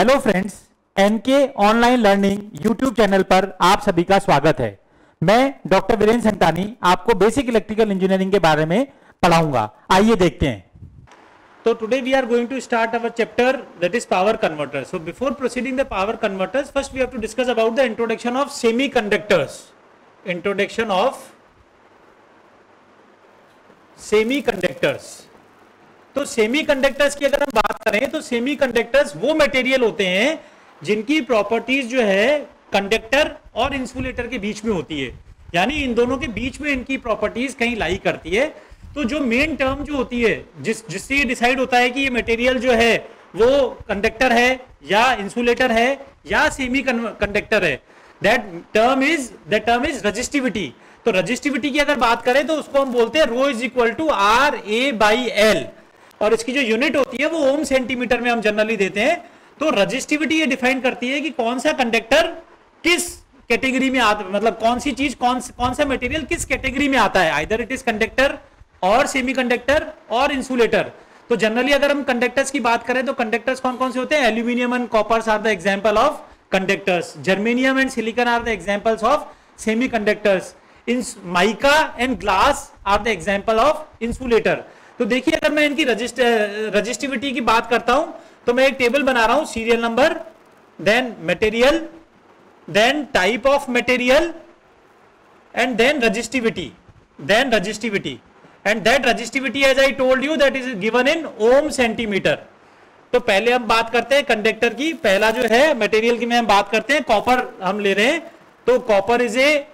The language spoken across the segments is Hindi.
Hello friends, NK online learning YouTube channel पर आप सभी का स्वागत है। मैं डॉक्टर वीरेंद्र संतानी आपको बेसिक इलेक्ट्रिकल इंजीनियरिंग के बारे में पढ़ाऊंगा। आइए देखते हैं। तो today we are going to start our chapter that is power converters. So before proceeding the power converters, first we have to discuss about the introduction of semiconductors. Introduction of semiconductors. तो सेमीकंडक्टर्स की अगर हम बात करें तो सेमीकंडक्टर्स वो मटेरियल होते हैं जिनकी प्रॉपर्टीज जो है कंडक्टर और इंसुलेटर के बीच में होती है, यानी इन दोनों के बीच में इनकी प्रॉपर्टीज कहीं लाई करती है। तो जो मेन टर्म जो होती है जिससे ये डिसाइड होता है कि ये मटेरियल जो है वो कंडक्टर है या इंसुलेटर है या सेमी कंडक्टर है, दैट टर्म इज रजिस्टिविटी। तो रजिस्टिविटी की अगर बात करें तो उसको हम बोलते हैं rho is equal to R A by L, और इसकी जो यूनिट होती है वो ओम सेंटीमीटर में हम जनरली देते हैं। तो रजिस्टिविटी ये डिफाइन करती है कि कौन सा कंडक्टर किस कैटेगरी में आता, मतलब कौन सी चीज कौन सा मटेरियल किस कैटेगरी में आता है, आइदर इट इज कंडक्टर और सेमीकंडक्टर और इंसुलेटर। तो जनरली अगर हम कंडक्टर्स की बात करें तो कंडक्टर्स कौन कौन से होते हैं? Aluminium and coppers are the example of conductors, germanium and silicon are the examples of semiconductors, mica and glass are the example of insulator. तो देखिए, अगर मैं इनकी रजिस्टिविटी की बात करता हूं तो मैं एक टेबल बना रहा हूं, serial number, then material, then type of material and then resistivity, and that resistivity as I told you that is given in ohm centimetre. तो पहले हम बात करते हैं कंडक्टर की। पहला जो है मटेरियल की में हम बात करते हैं, कॉपर हम ले रहे हैं। तो कॉपर इज ए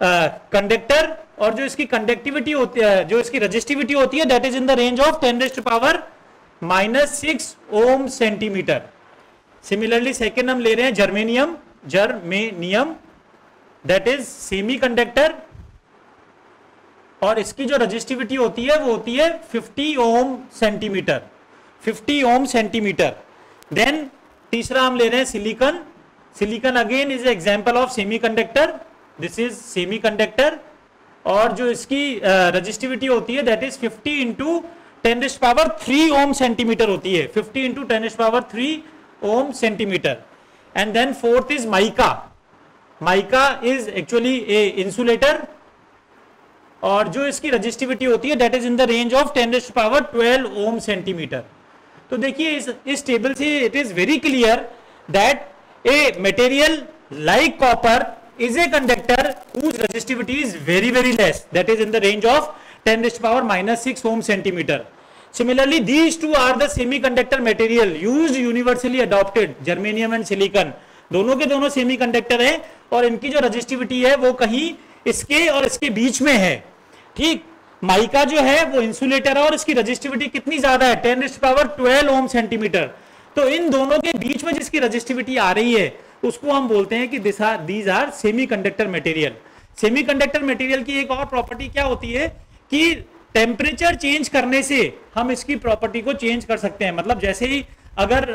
कंडक्टर, और जो इसकी कंडक्टिविटी होती है, जो इसकी रजिस्टिविटी होती है, that is in the range of 10⁻⁻⁶ ohm centimetre. Similarly second हम ले रहे हैं germanium, that is semi conductor, और इसकी जो रजिस्टिविटी होती है वो होती है 50 ओम सेंटीमीटर। देन तीसरा हम ले रहे हैं silicon again is example of semi conductor, this is semi conductor, और जो इसकी रजिस्टिविटी होती है that is 50 into 10⁻³ ohm centimetre होती है, 50 into 10⁻³ ohm centimetre. And then fourth is mica is actually a insulator, और जो इसकी रजिस्टिविटी होती है that is in the range of 10⁻12 ohm centimetre. तो देखिए इस टेबल से it is very clear that a material like copper is a conductor whose resistivity is very less, that is in the range of 10⁻⁻⁶ ohm centimeter. Similarly, these two are the semiconductor material used universally adopted, germanium and silicon, दोनों के दोनों सेमीकंडक्टर हैं, और इनकी जो रजिस्टिविटी है वो कहीं इसके और इसके बीच में है। ठीक, माइका जो है वो इंसुलेटर है और इसकी रजिस्टिविटी कितनी ज्यादा है? 10⁻12 ओम सेंटीमीटर। तो इन दोनों के बीच में जिसकी रजिस्टिविटी आ रही है उसको हम बोलते हैं कि these are semiconductor material. Semiconductor material की एक और प्रॉपर्टी क्या होती है कि टेम्परेचर चेंज करने से हम इसकी प्रॉपर्टी को चेंज कर सकते हैं। मतलब जैसे ही अगर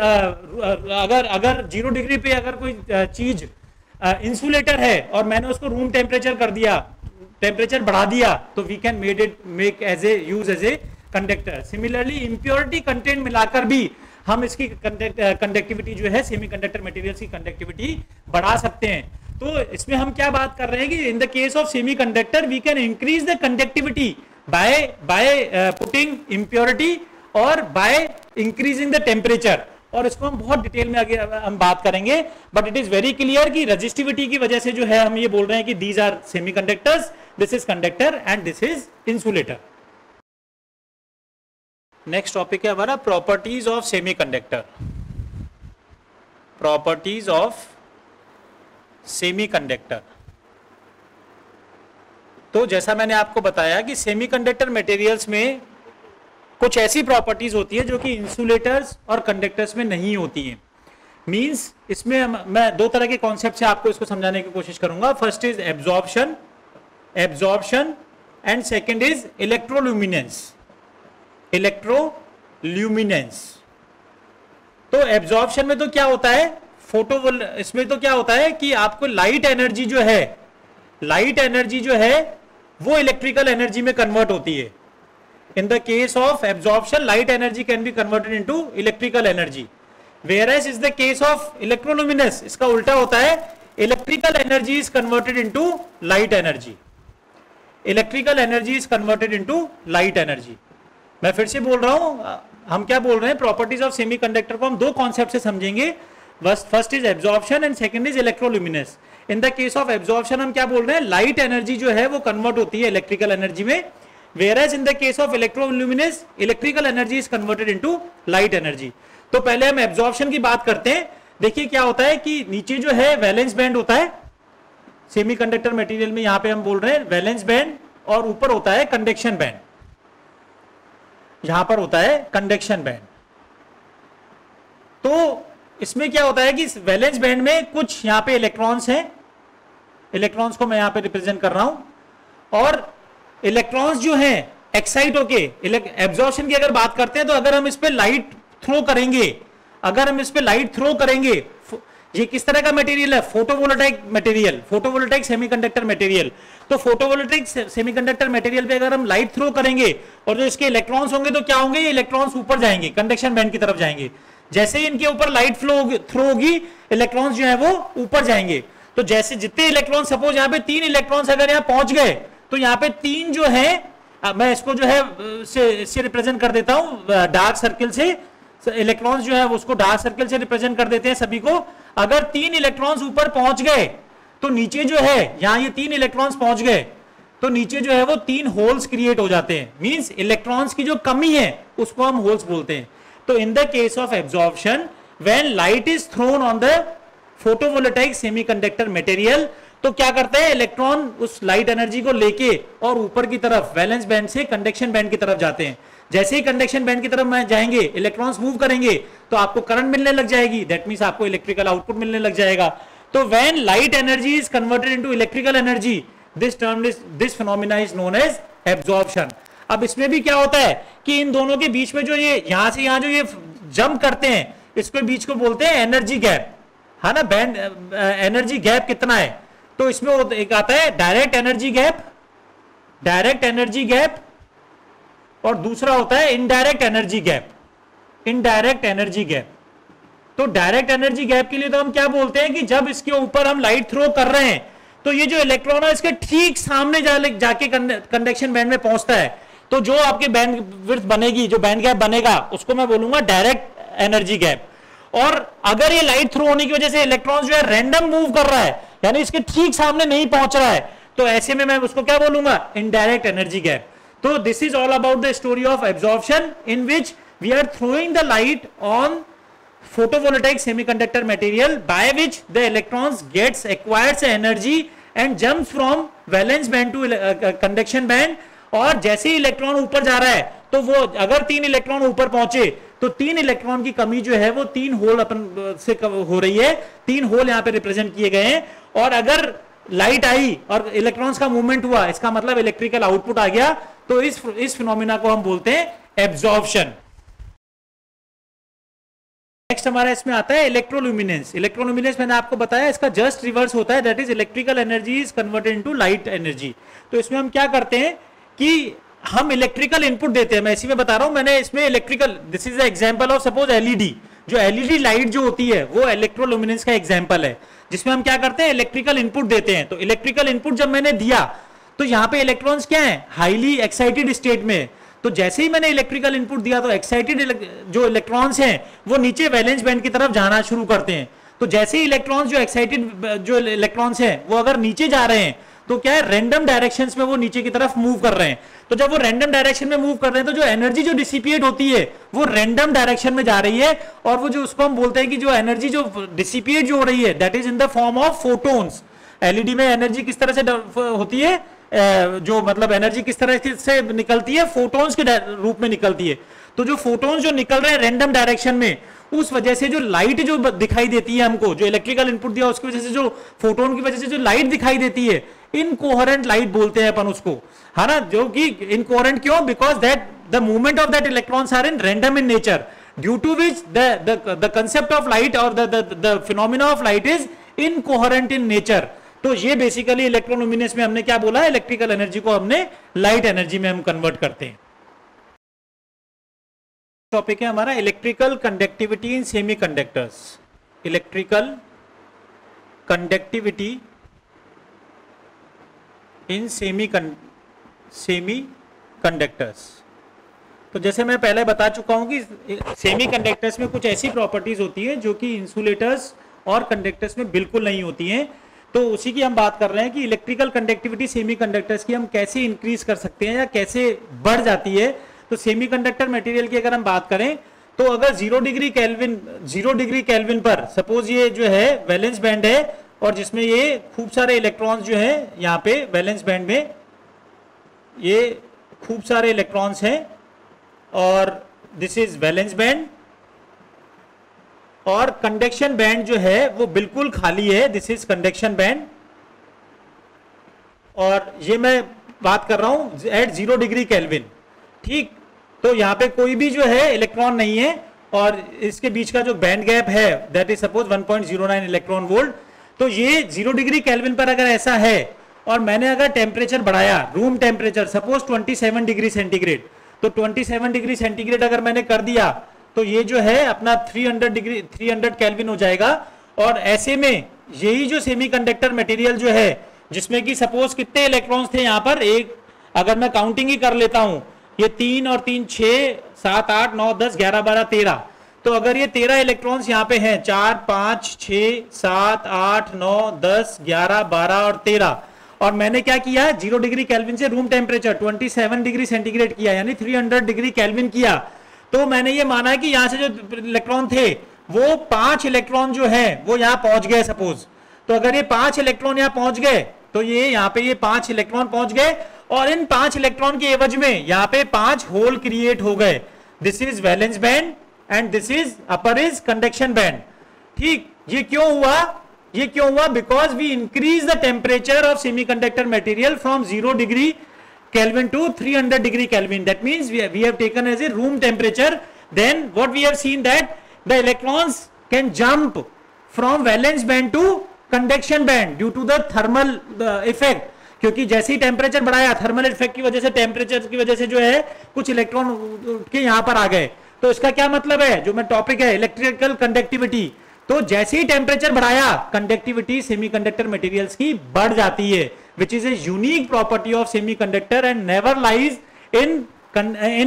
0 डिग्री पे अगर कोई चीज इंसुलेटर है और मैंने उसको रूम टेम्परेचर कर दिया, टेम्परेचर बढ़ा दिया, तो we can make use as a conductor. Similarly impurity content मिलाकर भी हम इसकी कंडक्टिविटी जो है सेमीकंडक्टर मटेरियल्स की कंडक्टिविटी बढ़ा सकते हैं। तो इसमें हम क्या बात कर रहे हैं कि in the case of semiconductor we can increase the conductivity by putting impurity और बाय इंक्रीजिंग द टेम्परेचर, और इसको हम बहुत डिटेल में आगे हम बात करेंगे। But it is very clear कि रजिस्टिविटी की वजह से जो है हम ये बोल रहे हैं कि these are semiconductors, this is conductor and this is insulator. Next topic है हमारा properties of semiconductor. Properties of semiconductor. तो जैसा मैंने आपको बताया कि सेमीकंडक्टर मटेरियल्स में कुछ ऐसी प्रॉपर्टीज होती है जो कि इंसुलेटर्स और कंडक्टर्स में नहीं होती हैं। मींस इसमें मैं दो तरह के कॉन्सेप्ट से आपको इसको समझाने की कोशिश करूंगा। First is absorption and second is electroluminescence. तो एब्जॉर्प्शन में तो क्या होता है, इसमें तो क्या होता है कि आपको लाइट एनर्जी जो है वो इलेक्ट्रिकल एनर्जी में कन्वर्ट होती है। In the case of absorption light energy can be converted into electrical energy. Whereas is the case of electroluminescence इसका उल्टा होता है, electrical energy is converted into light energy, electrical energy is converted into light energy. मैं फिर से बोल रहा हूं, हम क्या बोल रहे हैं, प्रॉपर्टीज ऑफ सेमीकंडक्टर को हम दो कॉन्सेप्ट से समझेंगे, first is absorption and second is electroluminescence. In the case of absorption हम क्या बोल रहे हैं, लाइट एनर्जी जो है वो कन्वर्ट होती है इलेक्ट्रिकल एनर्जी में, whereas in the case of electroluminescence electrical energy is converted into light energy. तो पहले हम एब्जॉर्प्शन की बात करते हैं। देखिए क्या होता है कि नीचे जो है वैलेंस बैंड होता है सेमीकंडक्टर मटेरियल में, यहां पे हम बोल रहे हैं वैलेंस बैंड, और ऊपर होता है कंडक्शन बैंड, यहां पर होता है कंडक्शन बैंड। तो इसमें क्या होता है कि वैलेंस बैंड में कुछ यहां पे इलेक्ट्रॉन्स हैं, इलेक्ट्रॉन्स को मैं यहां पे रिप्रेजेंट कर रहा हूं, और इलेक्ट्रॉन्स जो हैं एक्साइट होके, एब्जॉर्प्शन की अगर बात करते हैं तो अगर हम इस पे लाइट थ्रो करेंगे, अगर हम इस पे लाइट थ्रो करेंगे, ये किस तरह का मटेरियल है, photovoltaic material, photovoltaic semiconductor material. तो फोटोवोल्टाइक सेमीकंडक्टर मटेरियल पे अगर हम लाइट थ्रो करेंगे और जो इसके इलेक्ट्रॉन्स होंगे तो क्या होंगे, ये इलेक्ट्रॉन्स ऊपर जाएंगे, कंडक्शन बैंड की तरफ जाएंगे। जैसे ही इनके ऊपर लाइट थ्रो होगी, इलेक्ट्रॉन्स जो है वो ऊपर जाएंगे। तो जैसे जितने इलेक्ट्रॉन, सपोज यहाँ पे 3 इलेक्ट्रॉन्स अगर यहाँ पहुंच गए, तो यहाँ पे 3 जो है, मैं इसको जो है से रिप्रेजेंट कर देता हूं डार्क सर्किल से, इलेक्ट्रॉन्स जो है उसको डार्क सर्किल से रिप्रेजेंट कर देते हैं सभी को। अगर 3 इलेक्ट्रॉन्स ऊपर पहुंच गए तो नीचे जो है, यहां ये 3 इलेक्ट्रॉन्स पहुंच गए तो नीचे जो है वो 3 होल्स क्रिएट हो जाते हैं, मींस इलेक्ट्रॉन्स की जो कमी है उसको हम होल्स बोलते हैं। तो इन the case of absorption when light is throne on the photovoltaic semiconductor material, तो क्या करते हैं, इलेक्ट्रॉन उस लाइट एनर्जी को लेके और ऊपर की तरफ वैलेंस बैंड से कंडक्शन बैंड की तरफ जाते हैं। जैसे ही कंडक्शन बैंड की तरफ जाएंगे, इलेक्ट्रॉन्स मूव करेंगे तो आपको करंट मिलने लग जाएगी, दैट मींस आपको इलेक्ट्रिकल आउटपुट मिलने लग जाएगा। तो when light energy is converted into electrical energy, this phenomena is known as absorption. अब इसमें भी क्या होता है कि इन दोनों के बीच में जो ये यहां से यहां जो ये जंप करते हैं, इसके बीच को बोलते हैं एनर्जी गैप, है ना, बैंड एनर्जी गैप कितना है। तो इसमें एक आता है direct energy gap, direct energy gap, और दूसरा होता है indirect energy gap, indirect energy gap. तो डायरेक्ट एनर्जी गैप के लिए तो हम क्या बोलते हैं कि जब इसके ऊपर हम लाइट थ्रो कर रहे हैं तो ये जो इलेक्ट्रॉन है इसके ठीक सामने जाके कंडक्शन बैंड में पहुंचता है, तो जो आपके बैंड विड्थ बनेगी, जो बैंड गैप बनेगा, उसको मैं बोलूंगा डायरेक्ट एनर्जी गैप। और अगर ये लाइट थ्रो होने की वजह से इलेक्ट्रॉन जो है रैंडम मूव कर रहा है, यानी इसके ठीक सामने नहीं पहुंच रहा है, तो ऐसे में मैं उसको क्या बोलूंगा, इनडायरेक्ट एनर्जी गैप। तो this is all about the story of absorption in which we are throwing the light on photovoltaic semiconductor material by which the electrons gets acquires energy and jumps from valence band to conduction band। और जैसे ही इलेक्ट्रॉन ऊपर जा रहा है तो वो अगर 3 इलेक्ट्रॉन ऊपर पहुंचे तो 3 इलेक्ट्रॉन की कमी जो है वो 3 होल अपन से हो रही है, 3 होल यहां पे रिप्रेजेंट किए गए हैं। और अगर लाइट आई और इलेक्ट्रॉन्स का मूवमेंट हुआ, इसका मतलब इलेक्ट्रिकल आउटपुट आ गया। तो इस फिनोमिना को हम बोलते हैं एब्जॉर्प्शन। नेक्स्ट हमारा इसमें आता है इलेक्ट्रोलुमिनेंस। इलेक्ट्रोलुमिनेंस मैंने आपको बताया इसका जस्ट रिवर्स होता है, that is electrical energy is converted into light energy. तो इसमें हम क्या करते हैं कि हम इलेक्ट्रिकल इनपुट देते हैं, मैं इसी में बता रहा हूं, मैंने इसमें electrical, this is example of suppose LED, जो एलईडी लाइट जो होती है वो इलेक्ट्रोलुमिनेंस का एग्जांपल है, जिसमें हम क्या करते हैं, इलेक्ट्रिकल इनपुट देते हैं। तो इलेक्ट्रिकल इनपुट जब मैंने दिया तो यहाँ पे इलेक्ट्रॉन्स क्या है, हाईली एक्साइटेड स्टेट में। तो जैसे ही मैंने इलेक्ट्रिकल इनपुट दिया तो एक्साइटेड जो इलेक्ट्रॉन्स हैं वो नीचे वैलेंस बैंड की तरफ जाना शुरू करते हैं। तो जैसे ही इलेक्ट्रॉन्स जो एक्साइटेड जो इलेक्ट्रॉन्स हैं वो अगर नीचे जा रहे हैं तो क्या है, रैंडम डायरेक्शंस में वो नीचे की तरफ मूव कर रहे हैं। तो जब वो रैंडम डायरेक्शन में मूव कर रहे हैं तो जो एनर्जी जो डिसिपिएट होती है वो रैंडम डायरेक्शन में जा रही है, और वो जो उसको हम बोलते हैं कि जो एनर्जी जो डिसिपिएट जो हो रही है that is in the form of photons. LED में एनर्जी किस तरह से होती है, जो मतलब एनर्जी किस तरह से निकलती है, फोटोन्स के रूप में निकलती है। तो जो फोटोन्स जो निकल रहे हैं रैंडम डायरेक्शन में, उस वजह से जो लाइट जो दिखाई देती है हमको, जो इलेक्ट्रिकल इनपुट दिया उसकी वजह से जो फोटोन की वजह से जो लाइट दिखाई देती है, इनकोहेरेंट लाइट बोलते हैं अपन उसको, है ना। जो कि इनकोहेरेंट क्यों, because that the movement of that electrons are in random in nature, due to which the concept of light और the phenomena of light is incoherent in nature. तो ये बेसिकली इलेक्ट्रोलुमिनेंस में हमने क्या बोला, इलेक्ट्रिकल एनर्जी को हमने लाइट एनर्जी में हम कन्वर्ट करते हैं। टॉपिक है हमारा electrical conductivity in semi conductors. Electrical conductivity in semi conductors. तो जैसे मैं पहले बता चुका हूं कि सेमी कंडक्टर्स में कुछ ऐसी प्रॉपर्टीज होती हैं जो कि इंसुलेटर्स और कंडक्टर्स में बिल्कुल नहीं होती हैं। तो उसी की हम बात कर रहे हैं कि इलेक्ट्रिकल कंडक्टिविटी सेमी कंडक्टर्स की हम कैसे इंक्रीज कर सकते हैं या कैसे बढ़ जाती है। तो सेमी कंडक्टर मटेरियल की अगर हम बात करें तो अगर 0 डिग्री केल्विन पर सपोज ये जो है वैलेंस बैंड है और जिसमें ये खूब सारे इलेक्ट्रॉन्स जो है यहाँ पे वैलेंस बैंड में ये खूब सारे इलेक्ट्रॉन्स हैं और दिस इज वैलेंस बैंड और कंडक्शन बैंड जो है वो बिल्कुल खाली है, दिस इज कंडक्शन बैंड। और ये मैं बात कर रहा हूं एट 0 डिग्री केल्विन, ठीक। तो यहां पे कोई भी जो है इलेक्ट्रॉन नहीं है और इसके बीच का जो बैंड गैप है that is suppose 1.09 electron volt. तो ये 0 डिग्री केल्विन पर अगर ऐसा है और मैंने अगर टेम्परेचर बढ़ाया, room temperature suppose 27 degree centigrade, तो 27 डिग्री सेंटीग्रेड अगर मैंने कर दिया तो ये जो है अपना 300 केल्विन हो जाएगा। और ऐसे में यही जो सेमीकंडक्टर मटेरियल जो है जिसमें कि सपोज कितने इलेक्ट्रॉन्स थे यहाँ पर, एक अगर मैं काउंटिंग ही कर लेता हूं, ये 3 और 3 6 7 8 9 10 11 12 13। तो अगर ये 13 इलेक्ट्रॉन्स यहाँ पे हैं 4 5 6 7 8 9 10 11 12 और 13 और मैंने क्या किया 0 डिग्री केल्विन से रूम टेम्परेचर 27 डिग्री सेंटीग्रेड किया यानी 300 डिग्री केल्विन किया। तो मैंने ये माना कि यहां से जो इलेक्ट्रॉन थे वो 5 इलेक्ट्रॉन जो है वो यहां पहुंच गए सपोज। तो अगर ये 5 इलेक्ट्रॉन यहां पहुंच गए तो ये यहां पे ये 5 इलेक्ट्रॉन पहुंच गए और इन 5 इलेक्ट्रॉन के एवज में यहां पे 5 होल क्रिएट हो गए। This is valence band and this is upper is conduction band, ठीक। ये क्यों हुआ? Because we increase the temperature of semiconductor material from 0 degree Kelvin to 300 degree Kelvin. That means we have taken as a room temperature. Then what we have seen that the electrons can jump from valence band to conduction band due to the thermal effect. क्योंकि जैसे ही टेम्परेचर बढ़ाया थर्मल इफेक्ट की वजह से, टेम्परेचर की वजह से जो है कुछ इलेक्ट्रॉन के यहां पर आ गए। तो इसका क्या मतलब है, जो मैं टॉपिक है इलेक्ट्रिकल कंडक्टिविटी, तो जैसे ही टेम्परेचर बढ़ाया कंडक्टिविटी सेमीकंडक्टर मटेरियल्स की बढ़ जाती है, which is a unique property of semiconductor and never lies in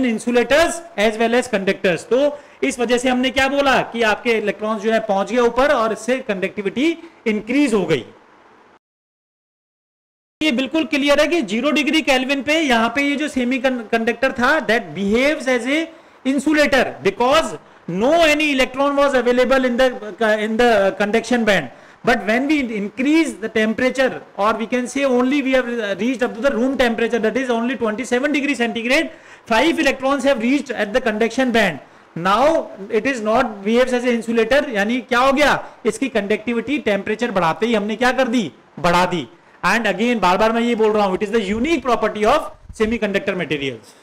insulators as well as conductors. तो इस वजह से हमने क्या बोला कि आपके इलेक्ट्रॉन्स जो है पहुंच गए ऊपर और इससे कंडक्टिविटी इंक्रीज हो गई। ये बिल्कुल क्लियर है कि 0 डिग्री केल्विन पे यहां पे ये जो सेमीकंडक्टर था that behaves as a insulator because no any electron was available in the conduction band. But when we increase the temperature, or we can say only we have reached up to the room temperature, that is only 27 degree centigrade, 5 electrons have reached at the conduction band. Now it is not behaves as an insulator, यानी क्या हो गया, इसकी कंडक्टिविटी टेम्परेचर बढ़ाते ही हमने क्या कर दी, बढ़ा दी। एंड अगेन बार बार मैं ये बोल रहा हूं, it is the unique property of semiconductor materials.